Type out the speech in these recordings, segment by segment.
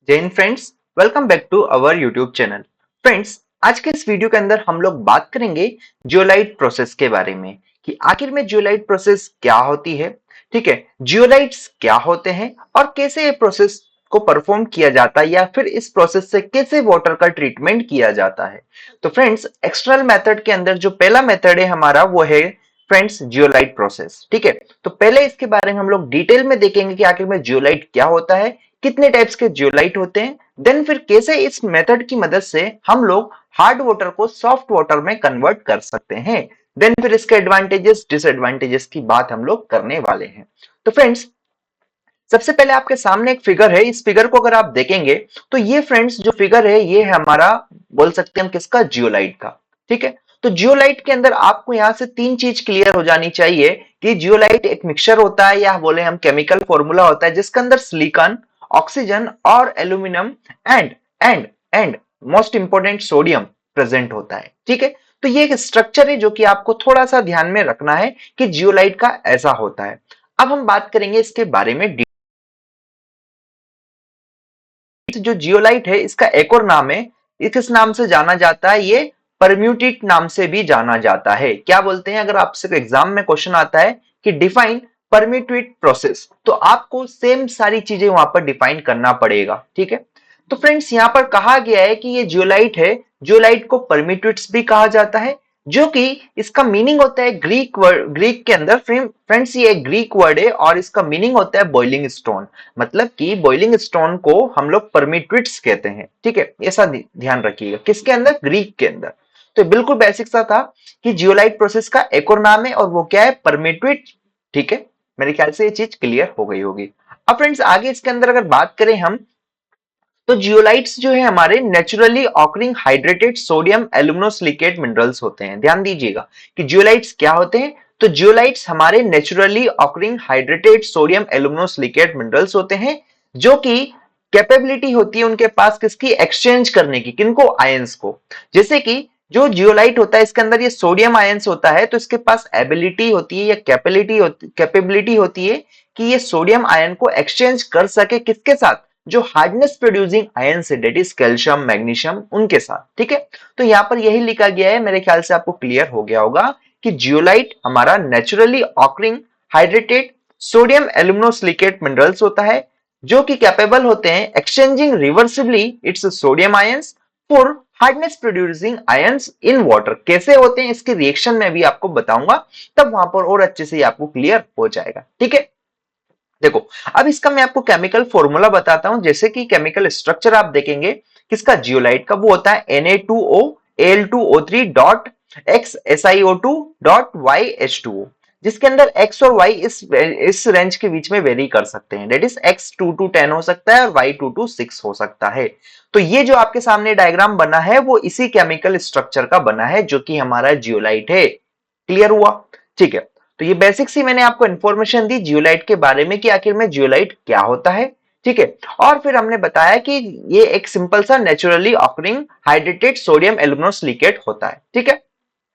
जय हिंद friends, welcome back to our YouTube channel. Friends, आज के इस वीडियो के अंदर हम लोग बात करेंगे जियोलाइट प्रोसेस के बारे में कि आखिर में जियोलाइट प्रोसेस क्या होती है। ठीक है, जियोलाइट्स क्या होते हैं और कैसे ये प्रोसेस को परफॉर्म किया जाता है या फिर इस प्रोसेस से कैसे वाटर का ट्रीटमेंट किया जाता है। तो फ्रेंड्स, एक्सटर्नल मेथड के अंदर जो पहला मेथड है हमारा वो है फ्रेंड्स जियोलाइट प्रोसेस। ठीक है, तो पहले इसके बारे में हम लोग डिटेल में देखेंगे कि आखिर में जियोलाइट क्या होता है, कितने टाइप्स के जियोलाइट होते हैं, देन फिर कैसे इस मेथड की मदद से हम लोग हार्ड वाटर को सॉफ्ट वाटर में कन्वर्ट कर सकते हैं। देन फिर इसके एडवांटेजेस डिसएडवांटेजेस की बात हम लोग करने वाले हैं। तो फ्रेंड्स, सबसे पहले आपके सामने एक फिगर है। इस फिगर को अगर आप देखेंगे तो ये फ्रेंड्स जो फिगर है ये है हमारा, बोल सकते हैं हम किसका, जियोलाइट का। ठीक है, तो जियोलाइट के अंदर आपको यहां से तीन चीज क्लियर हो जानी चाहिए कि जियोलाइट एक मिक्सचर होता है या बोले हम केमिकल फॉर्मूला होता है जिसके अंदर सिलिकॉन, ऑक्सीजन और aluminium and and and most important sodium present होता है। ठीक है, तो ये एक स्ट्रक्चर है जो कि आपको थोड़ा सा ध्यान में रखना है कि जियोलाइट का ऐसा होता है। अब हम बात करेंगे इसके बारे में। जो जियोलाइट है इसका एक और नाम है, किस नाम से जाना जाता है, ये परम्यूटेट नाम से भी जाना जाता है। क्या बोलते हैं, अगर आपसे एग्जाम में क्वेश्चन आता है कि डिफाइन परम्यूटेट प्रोसेस, तो आपको सेम सारी चीजें वहां पर डिफाइन करना पड़ेगा। ठीक है, तो फ्रेंड्स यहां पर कहा गया है कि ये जियोलाइट है, जियोलाइट को परम्यूटेट्स भी कहा जाता है, जो कि इसका मीनिंग होता है ग्रीक वर्ड, ग्रीक के अंदर फ्रेंड्स ये एक ग्रीक वर्ड है और इसका मीनिंग होता है बॉइलिंग स्टोन। मतलब कि बॉइलिंग स्टोन को हम लोग परमिट्विट्स कहते हैं। ठीक है, ऐसा ध्यान रखिएगा, किसके अंदर, ग्रीक के अंदर। तो बिल्कुल बेसिक सा था कि जियोलाइट प्रोसेस का एक और नाम है और वो क्या है, परमिट्विट। ठीक है, मेरे ख्याल से ये चीज क्लियर हो गई होगी। अब फ्रेंड्स आगे इसके अंदर अगर बात करें हम, तो जियोलाइट्स जो है हमारे naturally occurring hydrated sodium aluminosilicate minerals होते हैं। ध्यान दीजिएगा कि जियोलाइट्स क्या होते हैं। तो जियोलाइट्स हमारे naturally occurring hydrated sodium aluminosilicate minerals होते हैं, जो कि कैपेबिलिटी होती है उनके पास किसकी, एक्सचेंज करने की, किनको, आयंस को। जैसे कि जो जियोलाइट होता है इसके अंदर ये सोडियम आयंस होता है, तो इसके पास एबिलिटी होती है या कैपेबिलिटी होती है कि ये सोडियम आयन को एक्सचेंज कर सके किसके साथ, जो हार्डनेस प्रोड्यूसिंग आयंस है, डेट इज कैल्शियम, मैग्नीशियम, उनके साथ। ठीक है, तो यहां पर यही लिखा गया है, मेरे ख्याल से आपको क्लियर हो गया होगा कि जियोलाइट हमारा naturally occurring hydrated sodium aluminosilicate minerals होता है, जो कि कैपेबल होते हैं exchanging reversibly its sodium ions for hardness producing ions in water. कैसे होते हैं इसके रिएक्शन में भी आपको बताऊंगा, तब वहां पर और अच्छे से आपको क्लियर हो जाएगा। ठीक है, देखो अब इसका मैं आपको केमिकल फॉर्मूला बताता हूं। जैसे कि केमिकल स्ट्रक्चर आप देखेंगे किसका, जियोलाइट का, वो होता है Na2O Al2O3 dot XSiO2 dot YH2O, जिसके अंदर x और y इस रेंज के बीच में वेरी कर सकते हैं। डेट इज x 2 to 10 हो सकता है और y 2 to 6 हो सकता है। तो ये जो आपके सामने डायग्राम बना है वो इसी केमिकल स्ट्रक्चर का बना है, जो कि हमारा जियोलाइट है। क्लियर हुआ? ठीक है, तो ये बेसिक सी मैंने आपको इन्फॉर्मेशन दी जियोलाइट के बारे में कि आखिर में जियोलाइट क्या होता है। ठीक है, और फिर हमने बताया कि ये एक सिंपल सा नेचुरली ऑकरिंग हाइड्रेटेड सोडियम एल्यूमिनोसिलिकेट होता है। ठीक है,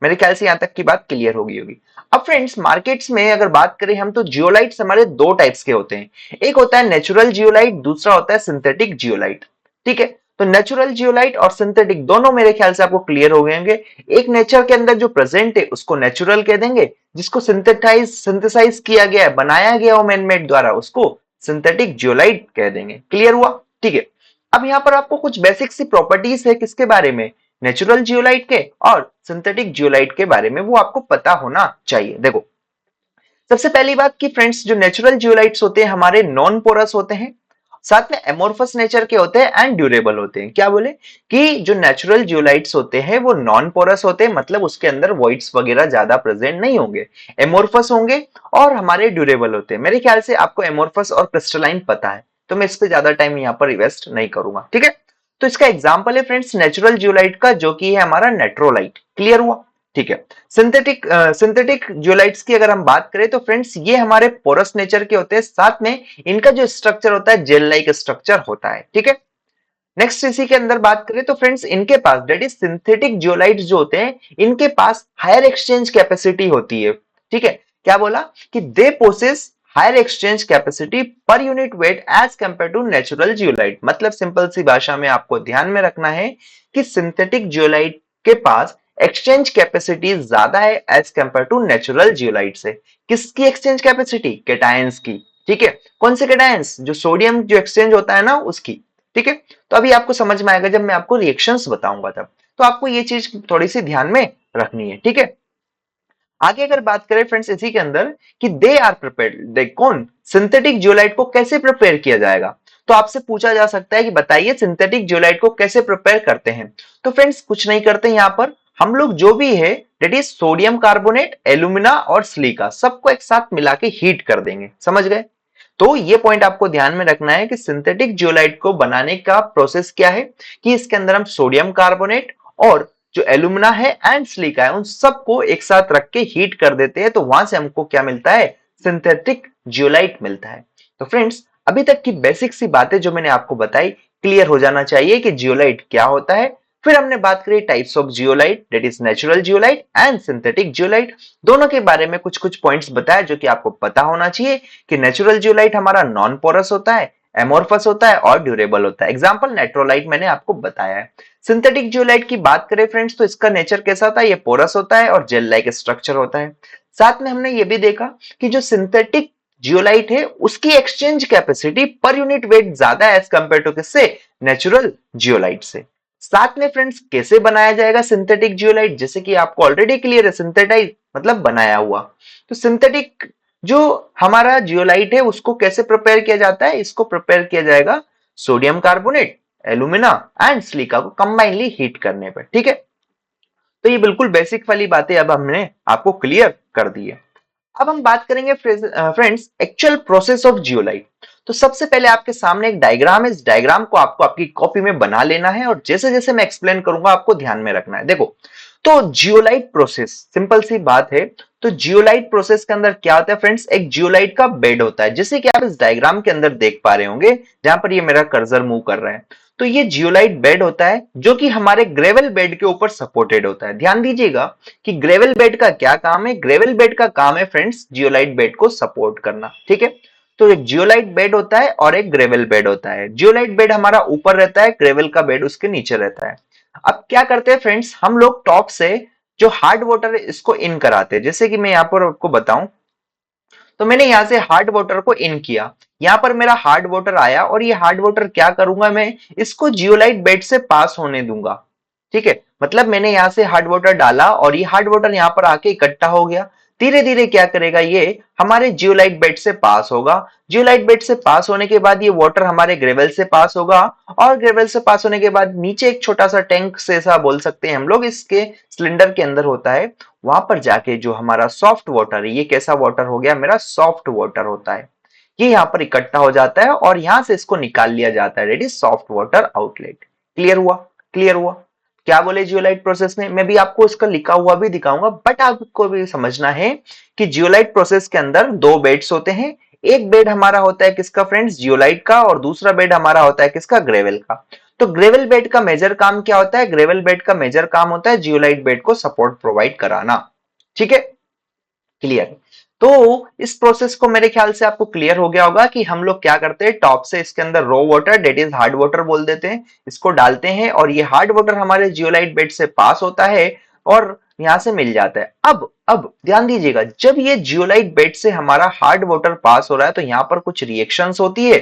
मेरे ख्याल से यहां तक की बात क्लियर होगी होगी। अब फ्रेंड्स मार्केट्स में अगर बात करें हम, तो जियोलाइट्स हमारे दो टाइप्स के होते हैं। एक होता है नेचुरल जियोलाइट, दूसरा होता है सिंथेटिक जियोलाइट। ठीक है, तो नेचुरल जियोलाइट और सिंथेटिक दोनों मेरे ख्याल से आपको क्लियर हो गए होंगे। एक नेचर के अंदर जो प्रेजेंट है उसको नेचुरल कह देंगे, जिसको सिंथेसाइज किया गया है, बनाया गया हो मैनमेड द्वारा, उसको सिंथेटिक जियोलाइट कह देंगे। क्लियर हुआ? ठीक है, अब यहां पर आपको कुछ बेसिक सी प्रॉपर्टीज है किसके बारे में, नेचुरल जियोलाइट के और सिंथेटिक जियोलाइट के बारे में, वो आपको पता होना चाहिए। देखो सबसे पहली बात कि फ्रेंड्स जो नेचुरल जियोलाइट्स होते हैं हमारे नॉन पोरस होते हैं, साथ में एमोर्फस नेचर के होते हैं एंड ड्यूरेबल होते हैं। क्या बोले कि जो नेचुरल जियोलाइट्स होते हैं वो नॉन पोरस होते हैं, मतलब उसके अंदर वॉइड्स वगैरह ज्यादा प्रेजेंट नहीं होंगे, एमोर्फस होंगे और हमारे ड्यूरेबल होते हैं। मेरे ख्याल से आपको एमोर्फस और क्रिस्टलाइन पता है, तो मैं इस पे ज्यादा टाइम यहाँ पर इन्वेस्ट नहीं करूंगा। ठीक है, तो इसका एग्जाम्पल है फ्रेंड्स नेचुरल जियोलाइट का, जो कि है हमारा नेट्रोलाइट। क्लियर हुआ? ठीक है, सिंथेटिक जियोलाइट्स की अगर हम बात करें तो फ्रेंड्स ये हमारे पोरस नेचर के होते हैं, साथ में इनका जो स्ट्रक्चर होता है जेल लाइक स्ट्रक्चर होता है। ठीक है, नेक्स्ट इसी के अंदर बात करें तो फ्रेंड्स इनके पास, दैट इज सिंथेटिक जियोलाइट्स जो होते हैं, इनके पास हायर एक्सचेंज कैपेसिटी होती है। ठीक है, क्या बोला कि they possess higher exchange capacity per unit weight as compare to natural zeolite. मतलब सिंपल सी भाषा में आपको ध्यान में रखना है कि सिंथेटिक जियोलाइट के पास एक्सचेंज कैपेसिटी ज्यादा है as compare to natural zeolite से। किसकी एक्सचेंज कैपेसिटी? केटायंस की। ठीक है, कौन से केटायंस? जो सोडियम जो एक्सचेंज होता है ना उसकी। ठीक है, तो अभी आपको समझ में आएगा जब मैं आपको रिएक्शंस बताऊंगा तब। तो आपको ये चीज थोड़ी सी ध्यान में रखनी है। ठीक है, आगे अगर बात करें फ्रेंड्स इसी के अंदर कि दे आर प्रिपेयर्ड, देख कौन? सिंथेटिक जियोलाइट को कैसे प्रिपेयर किया जाएगा? तो आपसे पूछा जा सकता है कि बताइए सिंथेटिक जियोलाइट को कैसे प्रिपेयर करते हैं। तो फ्रेंड्स कुछ नहीं करते, यहां पर हम लोग जो भी है that is sodium carbonate, alumina और सिलिका सबको एक साथ मिला के हीट कर देंगे। समझ गए? तो ये पॉइंट आपको ध्यान में रखना है कि सिंथेटिक जियोलाइट को बनाने का प्रोसेस क्या है कि इसके अंदर हम सोडियम कार्बोनेट और जो एल्यूमिना है एंड सिलिका है उन सबको एक साथ रख के हीट कर देते हैं, तो वहां से हमको क्या मिलता है? सिंथेटिक जियोलाइट मिलता है। तो फ्रेंड्स अभी तक की बेसिक सी बातें जो मैंने आपको बताई क्लियर हो जाना चाहिए कि जियोलाइट क्या होता है। फिर हमने बात करी types of zeolite, that is natural zeolite and synthetic zeolite. दोनों के बारे में कुछ कुछ पॉइंट्स बताया जो कि आपको पता होना चाहिए कि नेचुरल जियोलाइट हमारा नॉन पोरस होता है, एमोर्फस होता है और ड्यूरेबल होता है। एग्जांपल नेट्रोलाइट मैंने आपको बताया है। सिंथेटिक जियोलाइट की बात करें फ्रेंड्स तो इसका नेचर कैसा होता है? ये पोरस होता है और जेल लाइक स्ट्रक्चर होता है। साथ में हमने ये भी देखा कि जो सिंथेटिक जियोलाइट है उसकी exchange capacity per unit wait ज्यादा है एज कंपेयर टू किससे? नेचुरल जियोलाइट से। साथ में फ्रेंड्स कैसे बनाया जाएगा सिंथेटिक जियोलाइट? जैसे कि आपको ऑलरेडी क्लियर है, सिंथेटाइज मतलब बनाया हुआ। तो सिंथेटिक जो हमारा जियोलाइट है उसको कैसे प्रिपेयर किया जाता है? इसको प्रिपेयर किया जाएगा sodium carbonate, alumina and silica को कंबाइनली हीट करने पर। ठीक है, तो ये बिल्कुल बेसिक वाली बातें अब हमने आपको क्लियर कर दी है। अब हम बात करेंगे friends actual process of zeolite. तो सबसे पहले आपके सामने एक डायग्राम है, इस डायग्राम को आपको आपकी कॉपी में बना लेना है और जैसे जैसे मैं एक्सप्लेन करूंगा आपको ध्यान में रखना है। देखो, तो जियोलाइट प्रोसेस सिंपल सी बात है। तो जियोलाइट प्रोसेस के अंदर क्या होता है फ्रेंड्स? एक जियोलाइट का बेड होता है, जैसे कि आप इस डायग्राम के अंदर देख पा रहे होंगे जहां पर ये मेरा कर्सर मूव कर रहा है। तो ये जियोलाइट बेड होता है जो कि हमारे ग्रेवल बेड के ऊपर सपोर्टेड होता है। ध्यान दीजिएगा कि ग्रेवल बेड का क्या काम है? ग्रेवल बेड का काम है फ्रेंड्स जियोलाइट बेड को सपोर्ट करना। ठीक है, तो एक जियोलाइट बेड होता है और एक ग्रेवल बेड होता है। जियोलाइट बेड हमारा ऊपर रहता है, ग्रेवल का बेड उसके नीचे रहता है। अब क्या करते हैं फ्रेंड्स, हम लोग टॉप से जो हार्ड वाटर है इसको इन कराते हैं। जैसे कि मैं यहाँ पर आपको बताऊं तो मैंने यहां से हार्ड वाटर को इन किया, यहां पर मेरा हार्ड वाटर आया और ये हार्ड वाटर क्या करूंगा मैं? इसको जियोलाइट बेड से पास होने दूंगा। ठीक है, मतलब मैंने यहां से हार्ड वाटर डाला और ये हार्ड वाटर यहां पर आके इकट्ठा हो गया। धीरे धीरे क्या करेगा? ये हमारे जियोलाइट बेड से पास होगा। जियोलाइट बेड से पास होने के बाद ये वाटर हमारे ग्रेवल से पास होगा और ग्रेवल से पास होने के बाद नीचे एक छोटा सा टैंक से ऐसा बोल सकते हैं हम लोग, इसके सिलेंडर के अंदर होता है। वहां पर जाके जो हमारा सॉफ्ट वाटर है, ये कैसा वाटर हो गया? मेरा सॉफ्ट वाटर होता है। ये यहाँ पर इकट्ठा हो जाता है और यहां से इसको निकाल लिया जाता है, that is soft water outlet. Clear हुआ? क्लियर हुआ? क्या बोले जियोलाइट प्रोसेस में? मैं भी आपको इसका लिखा हुआ भी दिखाऊंगा, बट आपको भी समझना है कि जियोलाइट प्रोसेस के अंदर दो बेड्स होते हैं। एक बेड हमारा होता है किसका फ्रेंड्स? जियोलाइट का, और दूसरा बेड हमारा होता है किसका? ग्रेवल का। तो ग्रेवल बेड का मेजर काम क्या होता है? ग्रेवल बेड का मेजर काम होता है जियोलाइट बेड को सपोर्ट प्रोवाइड कराना। ठीक है, क्लियर? तो इस प्रोसेस को मेरे ख्याल से आपको क्लियर हो गया होगा कि हम लोग क्या करते हैं, टॉप से इसके अंदर raw water, that is hard water बोल देते हैं, इसको डालते हैं और ये हार्ड वाटर हमारे जियोलाइट बेड से पास होता है और यहां से मिल जाता है। अब ध्यान दीजिएगा, जब ये जियोलाइट बेड से हमारा हार्ड वाटर पास हो रहा है तो यहाँ पर कुछ रिएक्शंस होती है,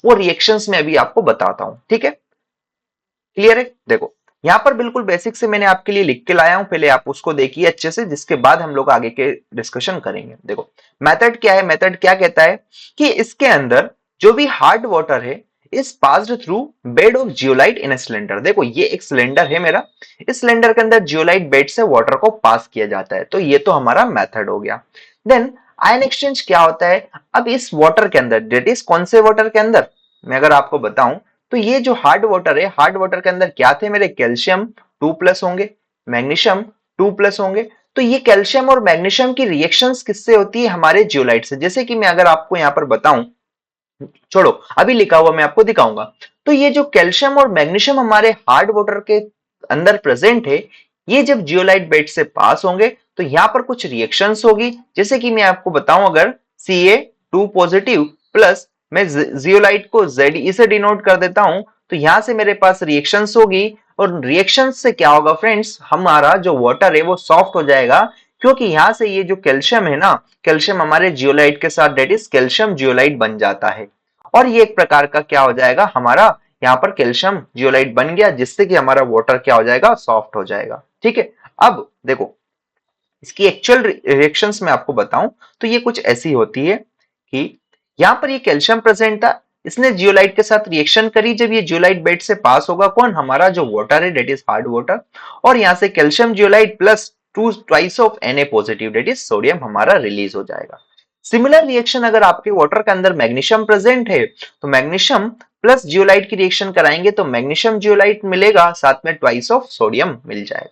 वो रिएक्शंस में अभी आपको बताता हूं। ठीक है, क्लियर है? देखो, यहां पर बिल्कुल बेसिक से मैंने आपके लिए लिख के लाया हूं, पहले आप उसको देखिए अच्छे से, जिसके बाद हम लोग आगे के डिस्कशन करेंगे। देखो मेथड क्या है, मेथड क्या कहता है कि इसके अंदर जो भी हार्ड वाटर है is passed through bed of zeolite in cylinder. देखो ये एक सिलेंडर है मेरा, इस सिलेंडर के अंदर जियोलाइट बेड से वाटर को पास किया जाता है। तो ये तो हमारा मेथड हो गया। देन आयन एक्सचेंज क्या होता है? अब इस वाटर के अंदर, डेट इज कौन से वाटर के अंदर मैं अगर आपको बताऊं तो ये जो हार्ड वाटर है, हार्ड वाटर के अंदर क्या थे मेरे? कैल्शियम 2+ होंगे, मैग्नीशियम 2+ होंगे। तो ये कैल्शियम और मैग्नीशियम की रिएक्शंस किससे होती है? हमारे जियोलाइट से। जैसे कि मैं अगर आपको यहाँ पर बताऊं, छोड़ो अभी लिखा हुआ मैं आपको दिखाऊंगा। तो ये जो कैल्शियम और मैग्नीशियम हमारे हार्ड वाटर के अंदर प्रेजेंट है, ये जब जियोलाइट बेड से पास होंगे तो यहाँ पर कुछ रिएक्शंस होगी। जैसे कि मैं आपको बताऊं, अगर Ca टू पॉजिटिव प्लस मैं जियोलाइट को Ze से डिनोट कर देता हूं, तो यहां से मेरे पास रिएक्शंस होगी और रिएक्शंस से क्या होगा फ्रेंड्स, हमारा जो वाटर है वो सॉफ्ट हो जाएगा, क्योंकि यहां से ये जो कैल्शियम है ना, कैल्शियम हमारे जियोलाइट के साथ डेट इज कैल्शियम जियोलाइट बन जाता है और ये एक प्रकार का क्या हो जाएगा, हमारा यहाँ पर कैल्शियम जियोलाइट बन गया, जिससे कि हमारा वाटर क्या हो जाएगा, सॉफ्ट हो जाएगा। ठीक है, अब देखो इसकी एक्चुअल रिएक्शंस में आपको बताऊं तो ये कुछ ऐसी होती है कि यहाँ पर ये कैल्शियम प्रेजेंट था, इसने जियोलाइट के साथ रिएक्शन करी, जब ये जियोलाइट बेड से पास होगा कौन, हमारा जो वाटर है डेट इज हार्ड वाटर, और यहाँ से calcium zeolite plus two twice of Na positive that is sodium हमारा रिलीज हो जाएगा। सिमिलर रिएक्शन अगर आपके वाटर के अंदर मैग्नीशियम प्रेजेंट है तो मैग्नीशियम प्लस जियोलाइट की रिएक्शन कराएंगे तो मैग्नीशियम जियोलाइट मिलेगा, साथ में ट्वाइस ऑफ सोडियम मिल जाएगा।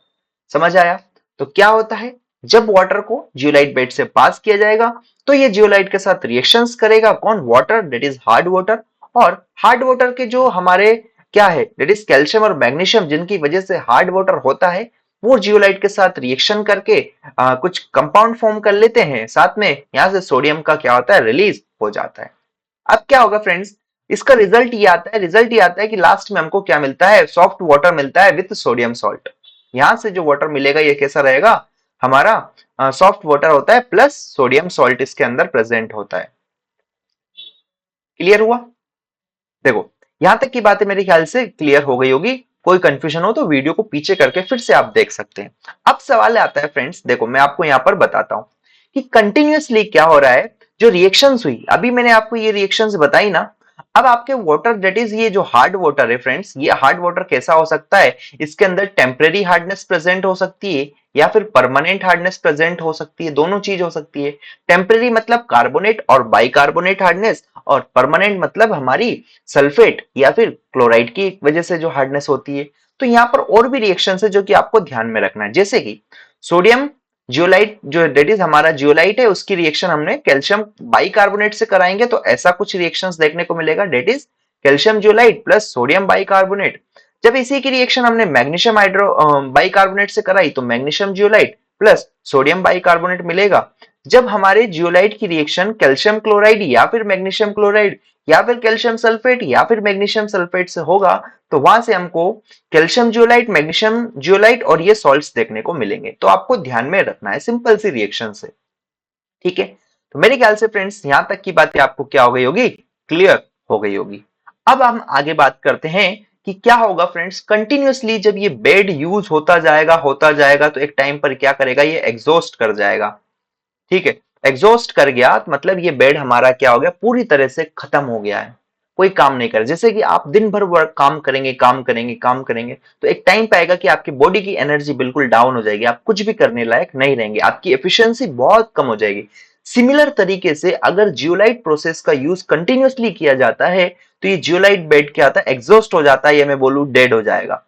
समझ आया? तो क्या होता है, जब वाटर को जियोलाइट बेड से पास किया जाएगा तो ये जियोलाइट के साथ रिएक्शंस करेगा कौन, water that is hard water, और हार्ड वाटर के जो हमारे क्या है डेट इज कैल्शियम और मैग्नीशियम, जिनकी वजह से हार्ड वाटर होता है, वो जियोलाइट के साथ रिएक्शन करके कुछ कंपाउंड फॉर्म कर लेते हैं, साथ में यहाँ से सोडियम का क्या होता है, रिलीज हो जाता है। अब क्या होगा फ्रेंड्स, इसका रिजल्ट ये आता है कि लास्ट में हमको क्या मिलता है, सॉफ्ट वाटर मिलता है विथ सोडियम सॉल्ट। यहां से जो वाटर मिलेगा ये कैसा रहेगा, हमारा सॉफ्ट वाटर होता है प्लस सोडियम सॉल्ट इसके अंदर प्रेजेंट होता है। क्लियर हुआ? देखो यहां तक की बातें मेरे ख्याल से क्लियर हो गई होगी, कोई कंफ्यूजन हो तो वीडियो को पीछे करके फिर से आप देख सकते हैं। अब सवाल आता है फ्रेंड्स, देखो मैं आपको यहां पर बताता हूं कि कंटिन्यूअसली क्या हो रहा है, जो रिएक्शंस हुई अभी मैंने आपको ये रिएक्शंस बताई ना, अब आपके वाटर दैट इज ये जो हार्ड वाटर है फ्रेंड्स, ये हार्ड वाटर कैसा हो सकता है, इसके अंदर टेम्परेरी हार्डनेस प्रेजेंट हो सकती है या फिर परमानेंट हार्डनेस प्रेजेंट हो सकती है, दोनों चीज हो सकती है। टेम्परेरी मतलब कार्बोनेट और बाइकार्बोनेट हार्डनेस, और परमानेंट मतलब हमारी सल्फेट या फिर क्लोराइड की वजह से जो हार्डनेस होती है। तो यहाँ पर और भी रिएक्शन है जो कि आपको ध्यान में रखना है, जैसे कि सोडियम जियोलाइट जो डेट इज हमारा जियोलाइट है, उसकी रिएक्शन हमने कैल्शियम बाइकार्बोनेट से कराएंगे तो ऐसा कुछ रिएक्शंस देखने को मिलेगा, that is calcium zeolite plus sodium bicarbonate. जब इसी की रिएक्शन हमने मैग्नीशियम हाइड्रो बाइकार्बोनेट से कराई तो magnesium zeolite plus sodium bicarbonate मिलेगा। जब हमारे जियोलाइट की रिएक्शन कैल्शियम क्लोराइड या फिर मैग्नीशियम क्लोराइड या फिर कैल्शियम सल्फेट या फिर मैग्नीशियम सल्फेट से होगा तो वहां से हमको कैल्शियम जियोलाइट, मैग्नीशियम जियोलाइट और ये सॉल्ट्स देखने को मिलेंगे। तो आपको ध्यान में रखना है, सिंपल सी रिएक्शन से। ठीक है, तो मेरे ख्याल से फ्रेंड्स यहां तक की बातें आपको क्या हो गई होगी, क्लियर हो गई होगी। अब हम आगे बात करते हैं कि क्या होगा फ्रेंड्स, कंटिन्यूअसली जब ये बेड यूज होता जाएगा तो एक टाइम पर क्या करेगा, ये एग्जॉस्ट कर जाएगा। ठीक है, एग्जॉस्ट कर गया मतलब ये बेड हमारा क्या हो गया, पूरी तरह से खत्म हो गया है, कोई काम नहीं करे। जैसे कि आप दिन भर वर्क काम करेंगे तो एक टाइम पे आएगा कि आपकी बॉडी की एनर्जी बिल्कुल डाउन हो जाएगी, आप कुछ भी करने लायक नहीं रहेंगे, आपकी एफिशिएंसी बहुत कम हो जाएगी। सिमिलर तरीके से अगर जियोलाइट प्रोसेस का यूज कंटिन्यूअसली किया जाता है तो ये जियोलाइट बेड क्या आता है, एग्जॉस्ट हो जाता है या मैं बोलूं डेड हो जाएगा।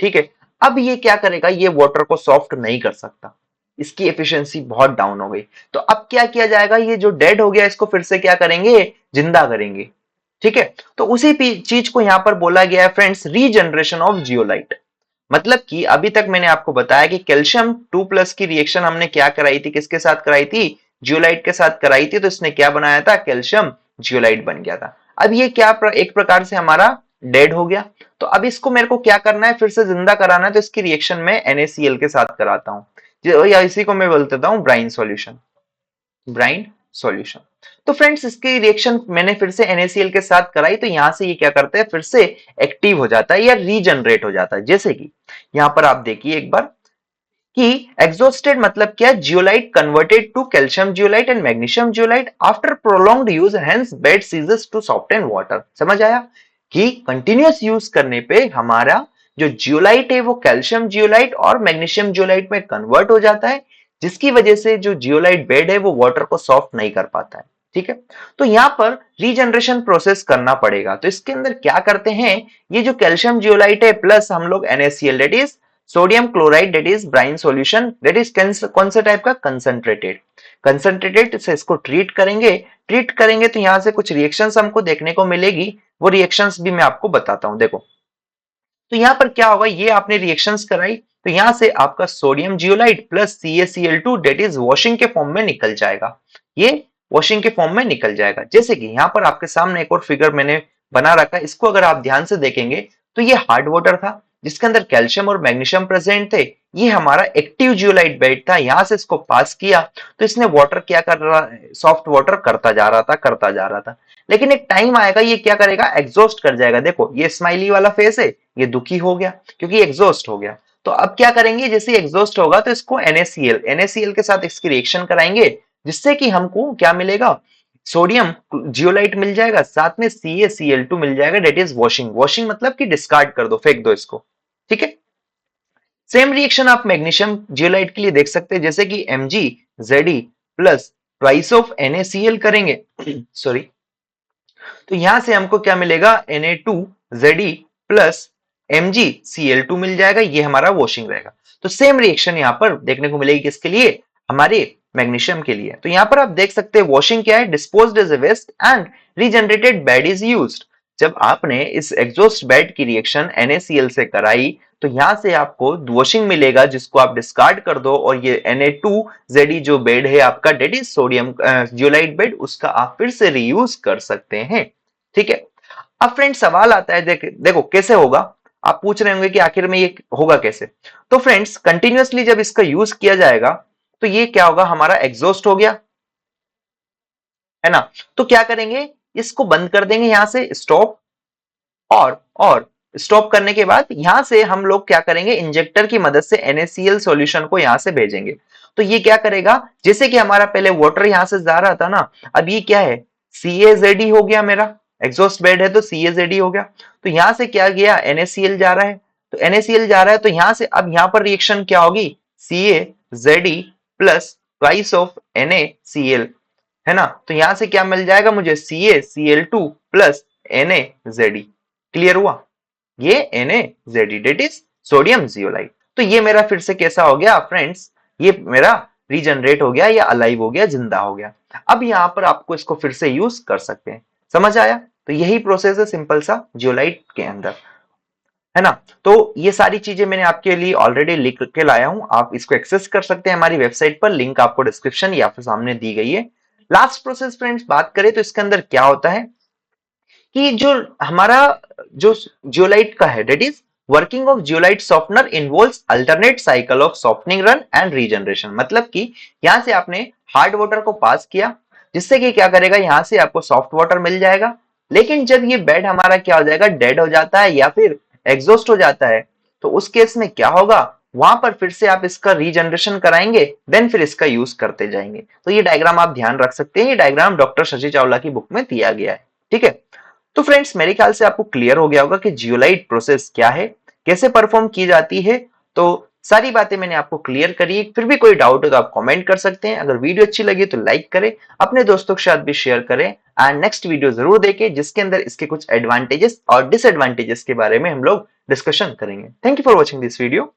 ठीक है, अब ये क्या करेगा, ये वाटर को सॉफ्ट नहीं कर सकता, इसकी एफिशिएंसी बहुत डाउन हो गई। तो अब क्या किया जाएगा, ये जो डेड हो गया इसको फिर से क्या करेंगे, जिंदा करेंगे। ठीक है, तो उसी चीज को यहां पर बोला गया है फ्रेंड्स, रीजनरेशन ऑफ जियोलाइट। मतलब कि अभी तक मैंने आपको बताया कि कैल्शियम 2+ की रिएक्शन हमने क्या कराई थी, किसके साथ कराई थी, जियोलाइट के साथ कराई थी, तो इसने क्या बनाया था, कैल्शियम जियोलाइट बन गया था। अब ये क्या एक प्रकार से हमारा डेड हो गया, तो अब इसको मेरे को क्या करना है, फिर से जिंदा कराना है, तो इसकी रिएक्शन में NaCl के साथ कराता हूं, या इसी को मैं बोल देता हूं ब्राइन सॉल्यूशन, ब्राइन सॉल्यूशन। तो फ्रेंड्स इसकी रिएक्शन मैंने फिर से NaCl के साथ कराई तो यहां से ये क्या करता है, फिर से एक्टिव हो जाता है या रीजनरेट हो जाता है। जैसे कि यहां पर आप देखिए एक बार कि एग्जॉस्टेड मतलब क्या, zeolite converted to calcium zeolite and magnesium zeolite after prolonged use, hence bed ceases to soften water. समझ आया कि कंटिन्यूअस यूज करने पे हमारा जो जियोलाइट है वो कैल्शियम जियोलाइट और मैग्नीशियम जियोलाइट में कन्वर्ट हो जाता है, जिसकी वजह से जो जियोलाइट बेड है वो वाटर को सॉफ्ट नहीं कर पाता है। ठीक है, तो यहां पर रीजनरेशन प्रोसेस करना पड़ेगा, तो इसके अंदर क्या करते हैं, ये जो कैल्शियम जियोलाइट है प्लस हम लोग NaCl that is sodium chloride that is brine solution, that is कौन से टाइप का, कंसंट्रेटेड से इसको ट्रीट करेंगे तो यहां से कुछ रिएक्शंस हमको देखने को मिलेगी, वो रिएक्शंस भी मैं आपको बताता हूं। देखो तो यहां पर क्या होगा, ये आपने रिएक्शंस कराई तो यहां से आपका sodium zeolite plus CaCl2 that is washing के फॉर्म में निकल जाएगा, ये वॉशिंग के फॉर्म में निकल जाएगा। जैसे कि यहाँ पर आपके सामने एक और फिगर मैंने बना रखा है, इसको अगर आप ध्यान से देखेंगे तो ये हार्ड वाटर था जिसके अंदर कैल्शियम और मैग्नीशियम प्रेजेंट थे। ये हमारा एक्टिव जियोलाइट बेड था, यहां से इसको पास किया तो इसने वाटर क्या कर रहा है, सॉफ्ट वाटर करता जा रहा था करता जा रहा था। लेकिन एक टाइम आएगा ये क्या करेगा, एग्जॉस्ट कर जाएगा। देखो ये स्माइली वाला फेस है, ये दुखी हो गया क्योंकि एग्जॉस्ट हो गया। तो अब क्या करेंगे, जैसे एग्जॉस्ट होगा तो इसको NaCl के साथ इसकी रिएक्शन कराएंगे, जिससे कि हमको क्या मिलेगा, सोडियम जियोलाइट मिल जाएगा, साथ में CaCl2 मिल जाएगा। Date is washing. वॉशिंग मतलब कि डिस्कार्ड कर दो, फेंक दो इसको। ठीक है। सेम रिएक्शन आप मैग्नीशियम जियोलाइट के लिए देख सकते हैं, जैसे कि MgZe plus price of NaCl करेंगे सॉरी, तो यहां से हमको क्या मिलेगा, Na2Ze प्लस MgCl2 मिल जाएगा। ये हमारा वॉशिंग रहेगा। तो सेम रिएक्शन यहां पर देखने को मिलेगी, किसके लिए, हमारे मैग्नीशियम के लिए। तो यहां पर आप देख सकते हैं वॉशिंग क्या है, disposed as a waste and regenerated bed is used. जब आपने इस एग्जॉस्ट बेड की रिएक्शन NaCl से कराई तो यहां से आपको वॉशिंग मिलेगा, जिसको आप डिस्कार्ड कर दो, और ये Na2Ze जो बेड है आपका, that is sodium zeolite bed, उसका आप फिर से रीयूज कर सकते हैं। ठीक है। अब फ्रेंड सवाल आता है, देखो कैसे होगा। आप पूछ रहे होंगे कि आखिर में ये होगा कैसे। तो फ्रेंड्स कंटिन्यूअसली जब इसका यूज किया जाएगा तो ये क्या होगा, हमारा एग्जॉस्ट हो गया है ना। तो क्या करेंगे, इसको बंद कर देंगे यहां से, स्टॉप। और स्टॉप करने के बाद यहां से हम लोग क्या करेंगे, इंजेक्टर की मदद से NaCl सॉल्यूशन को यहां से भेजेंगे। तो ये क्या करेगा, जैसे कि हमारा पहले वाटर यहां से जा रहा था ना, अब ये क्या है, CaZe हो गया, मेरा एग्जॉस्ट बेड है तो CaZe हो गया। तो यहां से क्या गया, NaCl जा रहा है। तो NaCl जा रहा है तो यहां से अब यहां पर रिएक्शन क्या होगी, CaZe plus twice of NaCl, है ना। तो यहां से क्या मिल जाएगा मुझे, CaCl2 प्लस NaZe। क्लियर हुआ, ये NaZe that is sodium zeolite. तो ये मेरा फिर से कैसा हो गया फ्रेंड्स, ये मेरा रीजनरेट हो गया या अलाइव हो गया, जिंदा हो गया। अब यहां पर आपको इसको फिर से यूज कर सकते हैं। समझ आया। तो यही प्रोसेस है सिंपल सा जियोलाइट के अंदर, है ना। तो ये सारी चीजें मैंने आपके लिए ऑलरेडी लिख के लाया हूं, आप इसको एक्सेस कर सकते हैं हमारी वेबसाइट पर, लिंक आपको डिस्क्रिप्शन या फिर सामने दी गई है। लास्ट प्रोसेस फ्रेंड्स बात करें तो इसके अंदर क्या होता है कि जो हमारा जो जियोलाइट का है, that is working of zeolite softener involves alternate cycle of softening run and regeneration. मतलब कि यहां से आपने हार्ड वाटर को पास किया, जिससे कि क्या करेगा, यहां से आपको सॉफ्ट वाटर मिल जाएगा। लेकिन जब ये बेड हमारा क्या हो जाएगा, डेड हो जाता है या फिर एग्जॉस्ट हो जाता है, तो उस केस में क्या होगा, वहां पर फिर से आप इसका रीजनरेशन कराएंगे, देन फिर इसका यूज करते जाएंगे। तो ये डायग्राम आप ध्यान रख सकते हैं, ये डायग्राम डॉक्टर शशि चावला की बुक में दिया गया है। ठीक है। तो फ्रेंड्स मेरे ख्याल से आपको क्लियर हो गया होगा कि जियोलाइट प्रोसेस क्या है, कैसे परफॉर्म की जाती है। तो सारी बातें मैंने आपको क्लियर करी। फिर भी कोई डाउट हो तो आप कमेंट कर सकते हैं। अगर वीडियो अच्छी लगी तो लाइक करें, अपने दोस्तों के साथ भी शेयर करें, एंड नेक्स्ट वीडियो जरूर देखें जिसके अंदर इसके कुछ एडवांटेजेस और डिसएडवांटेजेस के बारे में हम लोग डिस्कशन करेंगे। Thank you for watching this video.